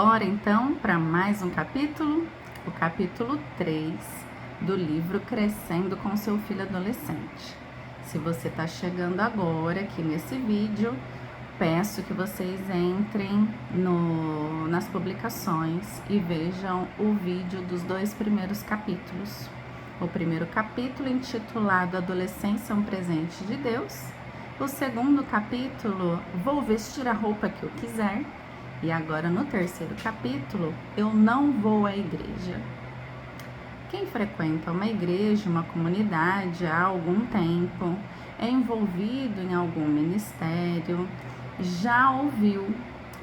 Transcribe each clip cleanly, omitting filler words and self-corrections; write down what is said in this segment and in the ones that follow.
Bora então para mais um capítulo, o capítulo 3 do livro Crescendo com Seu Filho Adolescente. Se você está chegando agora aqui nesse vídeo, peço que vocês entrem nas publicações e vejam o vídeo dos 2 primeiros capítulos. O primeiro capítulo intitulado Adolescência, um presente de Deus. O segundo capítulo, Vou vestir a roupa que eu quiser. E agora no terceiro capítulo, Eu não vou à igreja. Quem frequenta uma igreja, uma comunidade há algum tempo, é envolvido em algum ministério, já ouviu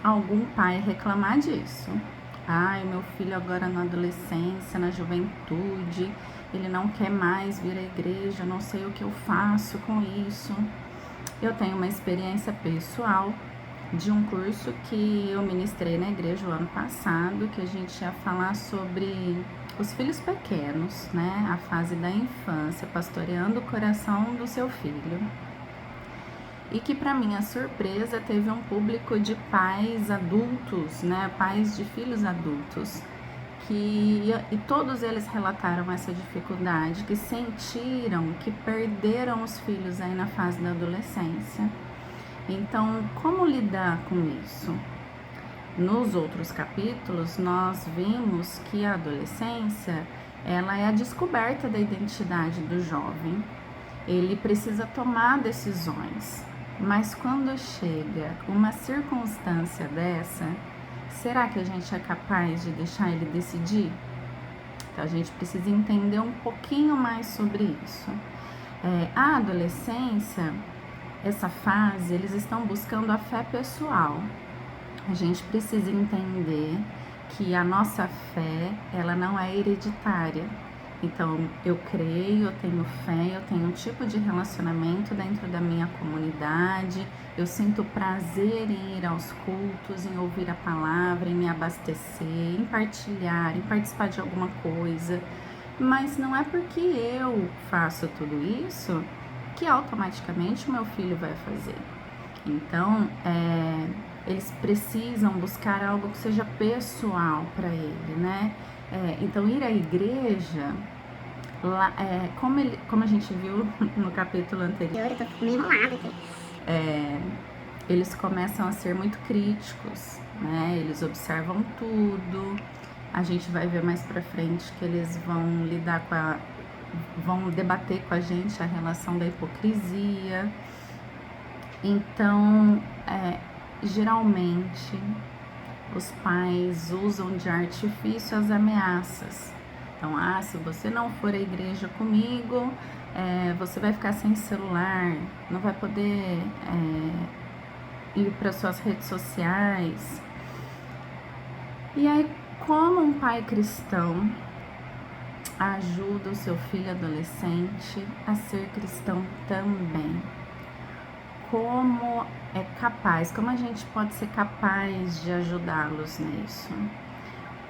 algum pai reclamar disso. Ai, meu filho agora na adolescência, na juventude, ele não quer mais vir à igreja, não sei o que eu faço com isso. Eu tenho uma experiência pessoal de um curso que eu ministrei na igreja o ano passado, que a gente ia falar sobre os filhos pequenos, né? A fase da infância, pastoreando o coração do seu filho. E que, para minha surpresa, teve um público de pais adultos, né? Pais de filhos adultos, e todos eles relataram essa dificuldade, que sentiram que perderam os filhos aí na fase da adolescência. Então, como lidar com isso? Nos outros capítulos, nós vimos que a adolescência, ela é a descoberta da identidade do jovem. Ele precisa tomar decisões, mas quando chega uma circunstância dessa, será que a gente é capaz de deixar ele decidir? Então, a gente precisa entender um pouquinho mais sobre isso. A adolescência, essa fase, eles estão buscando a fé pessoal. A gente precisa entender que a nossa fé, ela não é hereditária. Então, eu creio, eu tenho fé, eu tenho um tipo de relacionamento dentro da minha comunidade, eu sinto prazer em ir aos cultos, em ouvir a palavra, em me abastecer, em partilhar, em participar de alguma coisa. Mas não é porque eu faço tudo isso que automaticamente o meu filho vai fazer. Então, eles precisam buscar algo que seja pessoal para ele, né? Então, ir à igreja, lá, como a gente viu no capítulo anterior, Eu tô meio enrolada aqui. Eles começam a ser muito críticos, né? Eles observam tudo. A gente vai ver mais pra frente que eles vão debater com a gente a relação da hipocrisia. Então, geralmente, os pais usam de artifício as ameaças. Então, se você não for à igreja comigo, você vai ficar sem celular, não vai poder ir para suas redes sociais. E aí, como um pai cristão ajuda o seu filho adolescente a ser cristão também? Como a gente pode ser capaz de ajudá-los nisso?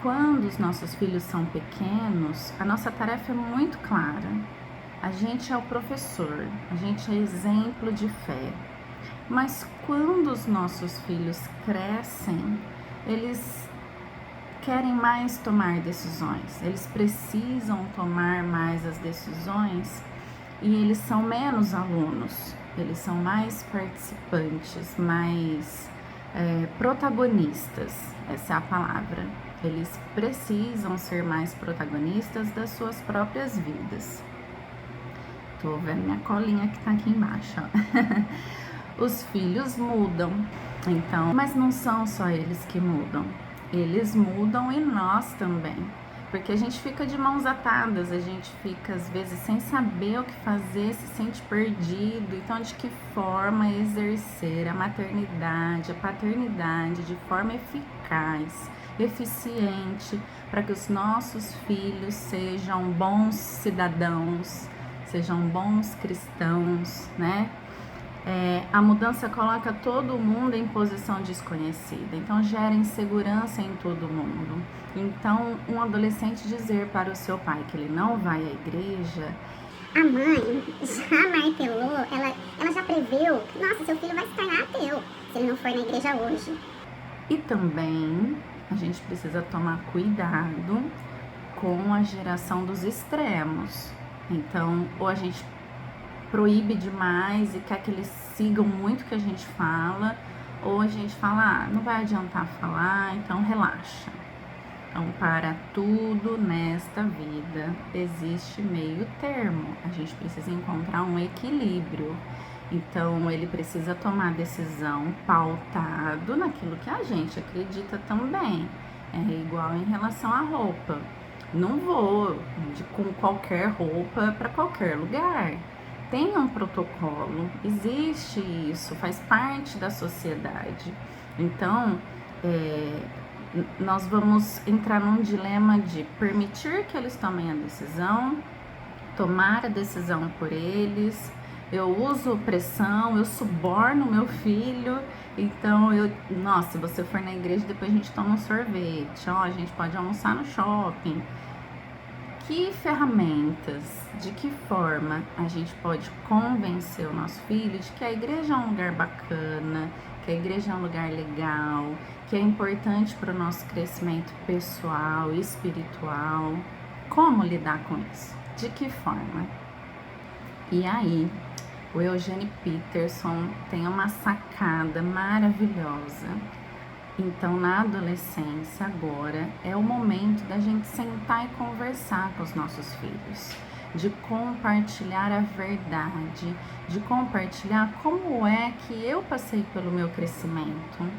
Quando os nossos filhos são pequenos, a nossa tarefa é muito clara. A gente é o professor, a gente é exemplo de fé. Mas quando os nossos filhos crescem, eles querem mais tomar decisões, eles precisam tomar mais as decisões e eles são menos alunos. Eles são mais participantes, mais protagonistas, essa é a palavra. Eles precisam ser mais protagonistas das suas próprias vidas. Tô vendo minha colinha que tá aqui embaixo, ó. Os filhos mudam, então, mas não são só eles que mudam. Eles mudam e nós também. Porque a gente fica de mãos atadas, a gente fica às vezes sem saber o que fazer, se sente perdido. Então, de que forma exercer a maternidade, a paternidade de forma eficaz, eficiente, para que os nossos filhos sejam bons cidadãos, sejam bons cristãos, né? A mudança coloca todo mundo em posição desconhecida, então gera insegurança em todo mundo. Então, um adolescente dizer para o seu pai que ele não vai à igreja, A mãe já martelou, ela já preveu que, nossa, seu filho vai se tornar ateu se ele não for na igreja hoje. e também a gente precisa tomar cuidado com a geração dos extremos. Então, ou a gente proíbe demais e quer que eles sigam muito o que a gente fala, ou a gente fala, não vai adiantar falar, então relaxa. Então, para tudo nesta vida existe meio termo. A gente precisa encontrar um equilíbrio. Então, ele precisa tomar decisão pautado naquilo que a gente acredita também. É igual em relação à roupa. Não vou com qualquer roupa para qualquer lugar. Tem um protocolo, existe isso, faz parte da sociedade. Então, nós vamos entrar num dilema de permitir que eles tomem a decisão, tomar a decisão por eles. Eu uso pressão, eu suborno meu filho. Então, nossa, se você for na igreja, depois a gente toma um sorvete, ó, a gente pode almoçar no shopping. Que ferramentas, de que forma a gente pode convencer o nosso filho de que a igreja é um lugar bacana, que a igreja é um lugar legal, que é importante para o nosso crescimento pessoal e espiritual? Como lidar com isso? De que forma? E aí, o Eugene Peterson tem uma sacada maravilhosa. Então, na adolescência, agora, é o momento da gente sentar e conversar com os nossos filhos, de compartilhar a verdade, de compartilhar como é que eu passei pelo meu crescimento,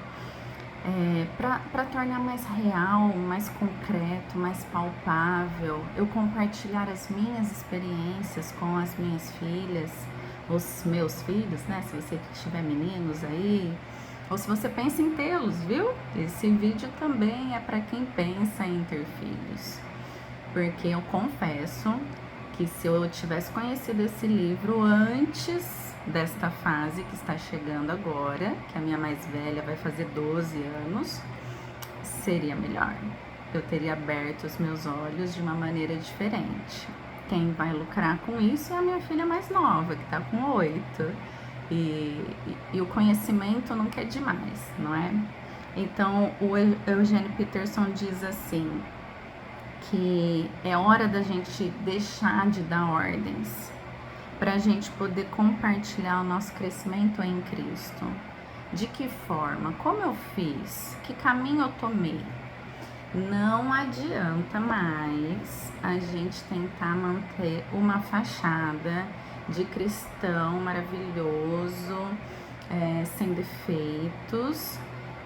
para tornar mais real, mais concreto, mais palpável, eu compartilhar as minhas experiências com as minhas filhas, os meus filhos, né? Se você tiver meninos aí, ou se você pensa em tê-los, viu? Esse vídeo também é para quem pensa em ter filhos. Porque eu confesso que se eu tivesse conhecido esse livro antes desta fase que está chegando agora, que a minha mais velha vai fazer 12 anos, seria melhor. Eu teria aberto os meus olhos de uma maneira diferente. Quem vai lucrar com isso é a minha filha mais nova, que está com 8. E o conhecimento nunca é demais, não é? Então, o Eugene Peterson diz assim, que é hora da gente deixar de dar ordens, para a gente poder compartilhar o nosso crescimento em Cristo. De que forma? Como eu fiz? Que caminho eu tomei? Não adianta mais a gente tentar manter uma fachada de cristão maravilhoso, sem defeitos,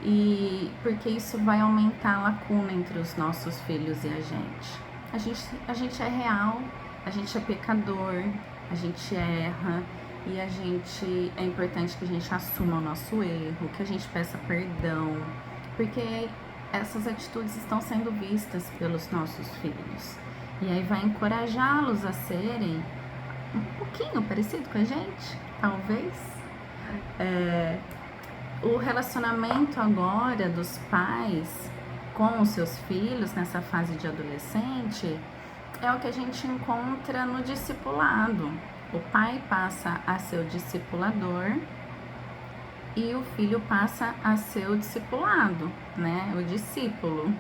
e porque isso vai aumentar a lacuna entre os nossos filhos e a gente. A gente é real, a gente é pecador, a gente erra, e é importante que a gente assuma o nosso erro, que a gente peça perdão, porque essas atitudes estão sendo vistas pelos nossos filhos, e aí vai encorajá-los a serem um pouquinho parecido com a gente, talvez. O relacionamento agora dos pais com os seus filhos nessa fase de adolescente é o que a gente encontra no discipulado. O pai passa a ser o discipulador e o filho passa a ser o discipulado, né? O discípulo.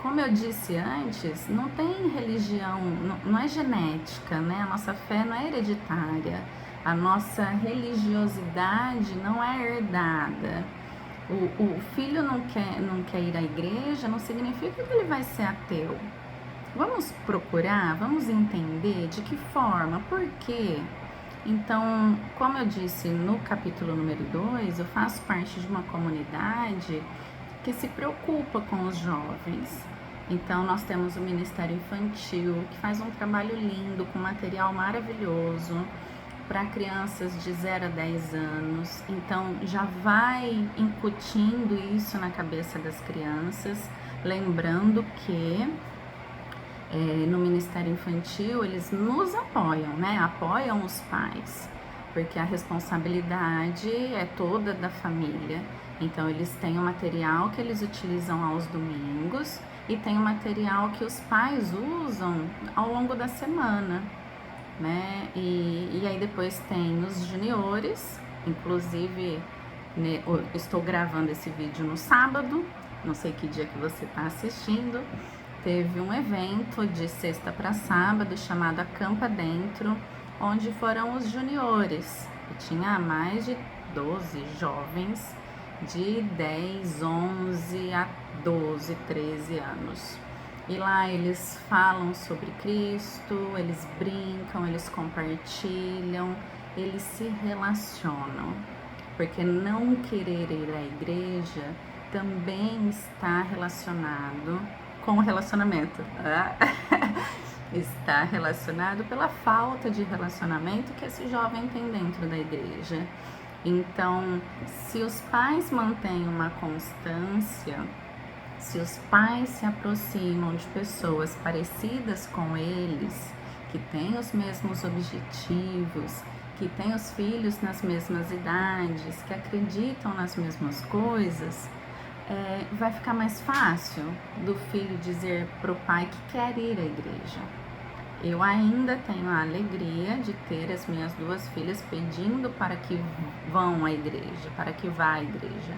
Como eu disse antes, não tem religião, não é genética, né? A nossa fé não é hereditária, a nossa religiosidade não é herdada. O filho não quer ir à igreja, não significa que ele vai ser ateu. Vamos procurar, vamos entender de que forma, por quê? Então, como eu disse no capítulo número 2, eu faço parte de uma comunidade que se preocupa com os jovens. Então, nós temos o Ministério Infantil, que faz um trabalho lindo, com material maravilhoso, para crianças de 0 a 10 anos. Então, já vai incutindo isso na cabeça das crianças, lembrando que no Ministério Infantil eles nos apoiam, né? Apoiam os pais, porque a responsabilidade é toda da família. Então, eles têm o material que eles utilizam aos domingos e tem o material que os pais usam ao longo da semana, né? E aí depois tem os juniores, inclusive Estou gravando esse vídeo no sábado, não sei que dia que você está assistindo. Teve um evento de sexta para sábado chamado Acampa Dentro, onde foram os juniores, e tinha mais de 12 jovens de 10, 11 a 12, 13 anos. E lá eles falam sobre Cristo, eles brincam, eles compartilham, eles se relacionam. Porque não querer ir à igreja também está relacionado com o relacionamento. Está relacionado pela falta de relacionamento que esse jovem tem dentro da igreja. Então, se os pais mantêm uma constância, se os pais se aproximam de pessoas parecidas com eles, que têm os mesmos objetivos, que têm os filhos nas mesmas idades, que acreditam nas mesmas coisas, vai ficar mais fácil do filho dizer para o pai que quer ir à igreja. Eu ainda tenho a alegria de ter as minhas 2 filhas pedindo para que vão à igreja, para que vá à igreja.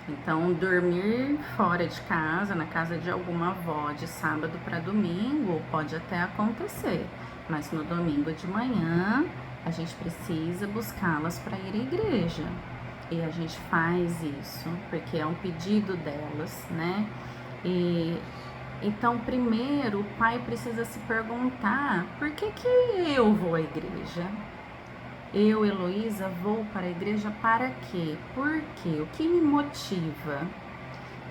Então, dormir fora de casa, na casa de alguma avó, de sábado para domingo, pode até acontecer. Mas no domingo de manhã, a gente precisa buscá-las para ir à igreja. E a gente faz isso, porque é um pedido delas, né? Então, primeiro, o pai precisa se perguntar: por que eu vou à igreja? Eu, Heloísa, vou para a igreja para quê? Por quê? O que me motiva?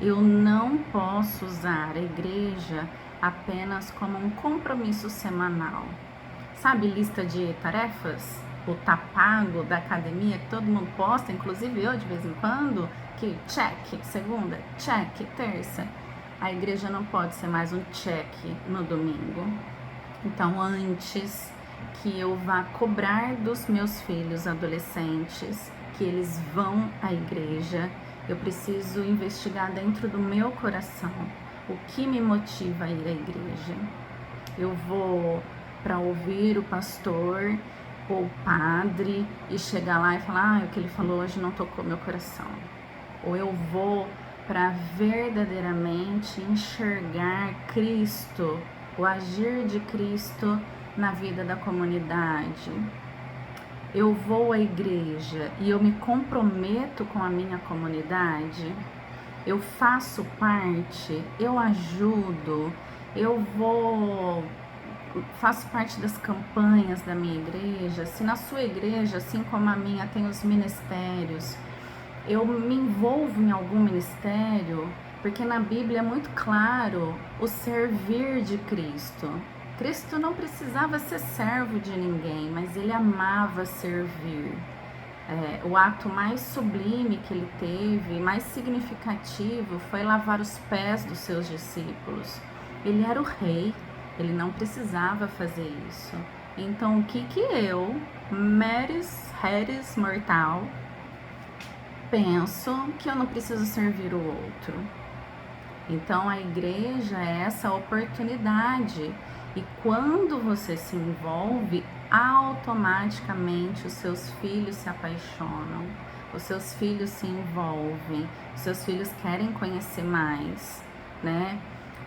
Eu não posso usar a igreja apenas como um compromisso semanal. Sabe, lista de tarefas? O tá pago da academia que todo mundo posta, inclusive eu de vez em quando, que check, segunda, check, terça. A igreja não pode ser mais um check no domingo. Então, antes que eu vá cobrar dos meus filhos adolescentes que eles vão à igreja, eu preciso investigar dentro do meu coração o que me motiva a ir à igreja. Eu vou para ouvir o pastor ou o padre e chegar lá e falar: o que ele falou hoje não tocou meu coração. Ou eu vou para verdadeiramente enxergar Cristo, o agir de Cristo na vida da comunidade. Eu vou à igreja e eu me comprometo com a minha comunidade. Eu faço parte, eu ajudo, faço parte das campanhas da minha igreja. Se na sua igreja, assim como a minha, tem os ministérios, eu me envolvo em algum ministério, porque na Bíblia é muito claro o servir de Cristo. Cristo não precisava ser servo de ninguém, mas ele amava servir. O ato mais sublime que ele teve, mais significativo, foi lavar os pés dos seus discípulos. Ele era o rei, ele não precisava fazer isso. Então, o que eu, meres mortal, penso que eu não preciso servir o outro? Então, a igreja é essa oportunidade. E quando você se envolve, automaticamente os seus filhos se apaixonam, os seus filhos se envolvem, os seus filhos querem conhecer mais, né?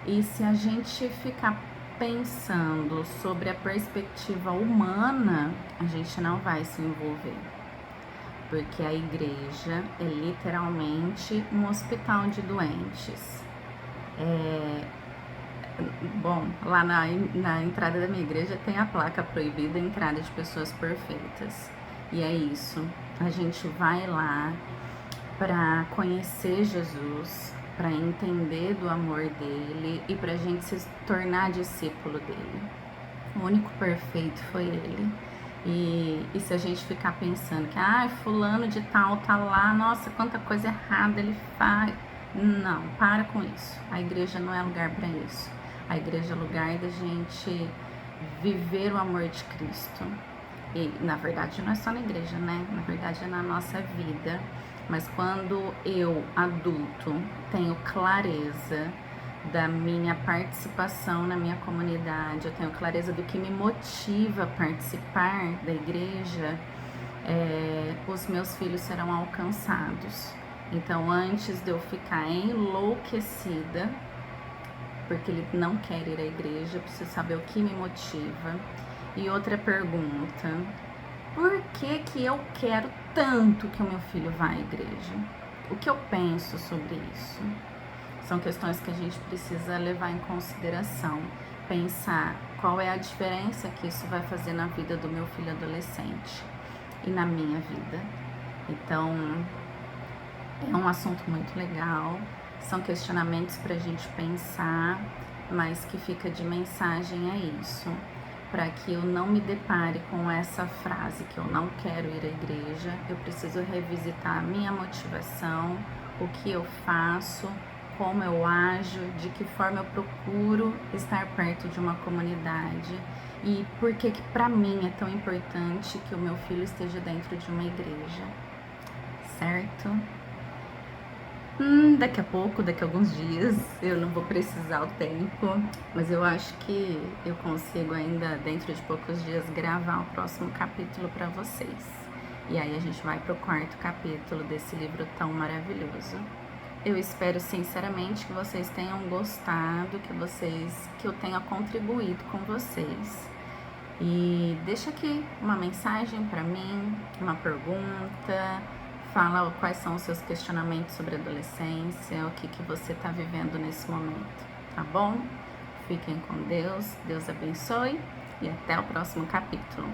E se a gente ficar pensando sobre a perspectiva humana, a gente não vai se envolver. Porque a igreja é literalmente um hospital de doentes. Bom, lá na entrada da minha igreja tem a placa proibida a entrada de pessoas perfeitas. E é isso, a gente vai lá para conhecer Jesus, para entender do amor dele e para a gente se tornar discípulo dele. O único perfeito foi ele. E se a gente ficar pensando que fulano de tal tá lá, nossa, quanta coisa errada ele faz. Não, para com isso. A igreja não é lugar para isso. A igreja é lugar da gente viver o amor de Cristo. E, na verdade, não é só na igreja, né? Na verdade, é na nossa vida. Mas quando eu, adulto, tenho clareza da minha participação na minha comunidade, eu tenho clareza do que me motiva a participar da igreja, os meus filhos serão alcançados. Então, antes de eu ficar enlouquecida, porque ele não quer ir à igreja, eu preciso saber o que me motiva. E outra pergunta: por que que eu quero tanto que o meu filho vá à igreja? O que eu penso sobre isso? São questões que a gente precisa levar em consideração. Pensar qual é a diferença que isso vai fazer na vida do meu filho adolescente e na minha vida. Então, é um assunto muito legal. São questionamentos para a gente pensar, mas que fica de mensagem é isso. Para que eu não me depare com essa frase que eu não quero ir à igreja, eu preciso revisitar a minha motivação, o que eu faço, como eu ajo, de que forma eu procuro estar perto de uma comunidade e por que para mim é tão importante que o meu filho esteja dentro de uma igreja, certo? Daqui a pouco, daqui a alguns dias, eu não vou precisar o tempo, mas eu acho que eu consigo ainda, dentro de poucos dias, gravar o próximo capítulo para vocês. E aí a gente vai pro 4º capítulo desse livro tão maravilhoso. Eu espero sinceramente que vocês tenham gostado, que eu tenha contribuído com vocês. E deixa aqui uma mensagem para mim, uma pergunta. Fala quais são os seus questionamentos sobre a adolescência, o que você está vivendo nesse momento, tá bom? Fiquem com Deus, Deus abençoe e até o próximo capítulo.